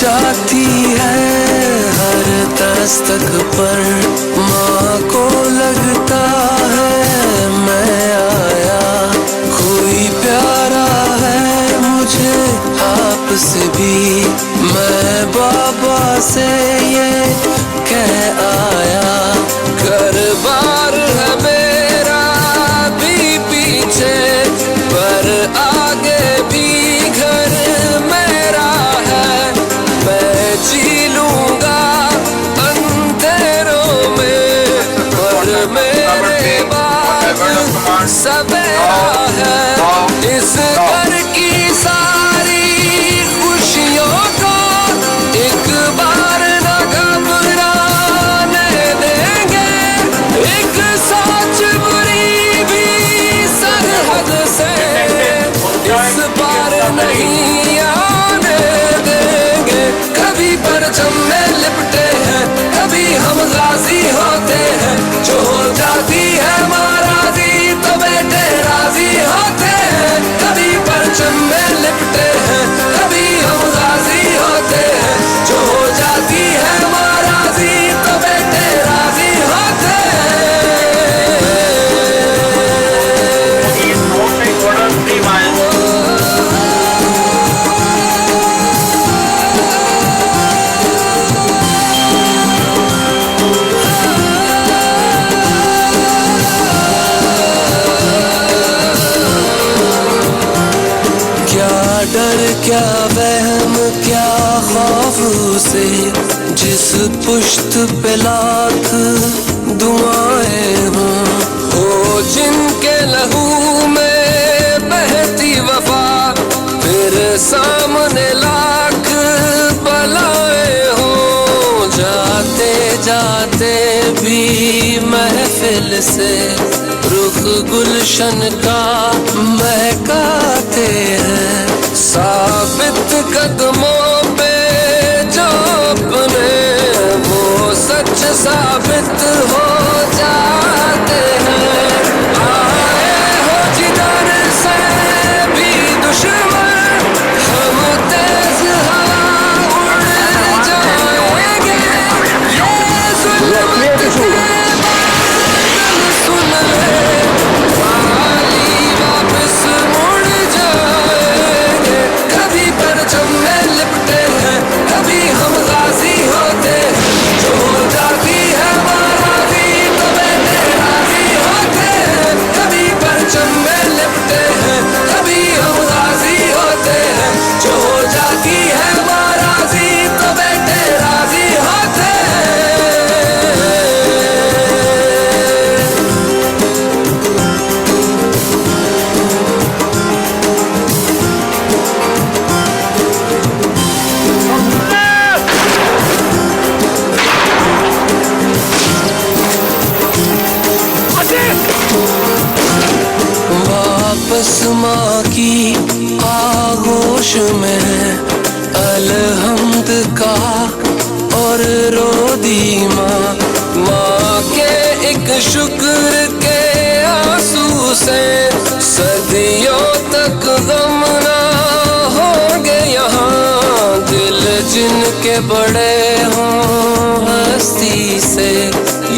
जाती है हर दस्तक पर, माँ को लगता है मैं आया। कोई प्यारा है मुझे आपसे भी, मैं बाबा से ये कह आया। घर बार है मेरा भी पीछे, पर आगे भी घर मेरा है। मैं जी लूंगा अंधेरों में, पर मेरे बाद सवेरा है। इस घर की सारी खुशियों को एक बार न घबराने देंगे। एक सोच बुरी भी सरहद से इस बार नहीं आने देंगे। कभी परचम में लिपटे हैं, कभी हम गाजी होते हैं। जो हो जाती है महाराजी तो बेटे राजी होते हैं। कभी परचम में लिपटे हैं, कभी हम गाजी होते हैं। जो हो जाती है महाराजी तो बेटे राजी होते हैं। डर क्या वहम क्या खौफ से, जिस पुश्त पे लाख दुआएं हों। हो जिनके लहू में बहती वफा, फिर सामने लाख बलाएं हों। जाते जाते भी महफिल से रुख गुलशन का महकाते हैं। साबित कदमों पे जो अपने वो सच साबित हो जाते हैं। आए हो जिधर से भी दुश्मन, हम तेज हवा उड़ जाएंगे। ये जुल्मत के बादल सुन ले, वाली वापस मुड़ जाएंगे। कभी परचम में लिपटे हैं, कभी हम गाजी होते हैं। जो हो जाती है महाराजी तो बेटे राजी होते हैं। कभी परचम में लिपटे हैं, कभी हम गाजी होते हैं। जो हो जाती है महाराजी तो बेटे राजी होते हैं। वापस माँ की आगोश में अलहम्द का और रो दी माँ। माँ के एक शुक्र के आंसू से सदियों तक गम ना होंगे यहाँ। दिल जिनके बड़े हों हस्ती से,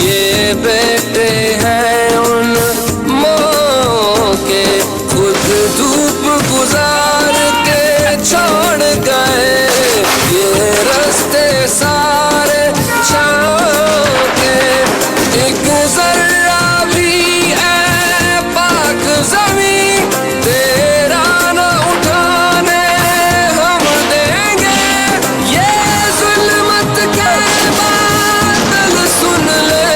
ये बेटे हैं उन माँ के। खुद धूप गुजार के छोड़ गए ये रास्ते सारे छाँव के। एक जर्रा भी ऐ पाक ज़मीं तेरा न उठाने हम देंगे। ये जुल्मत के बादल सुन ले,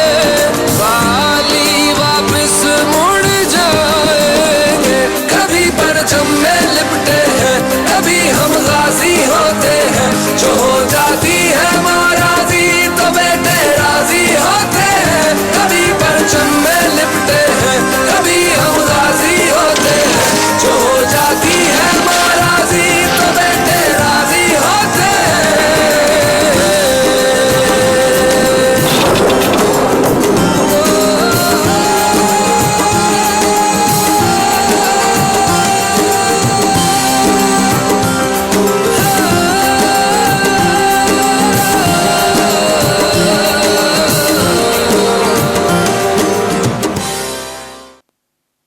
वाली वापस मुड़ जाएंगे। कभी परचम में लिपटे हैं, कभी हम गाजी होते हैं। जो हो जाती है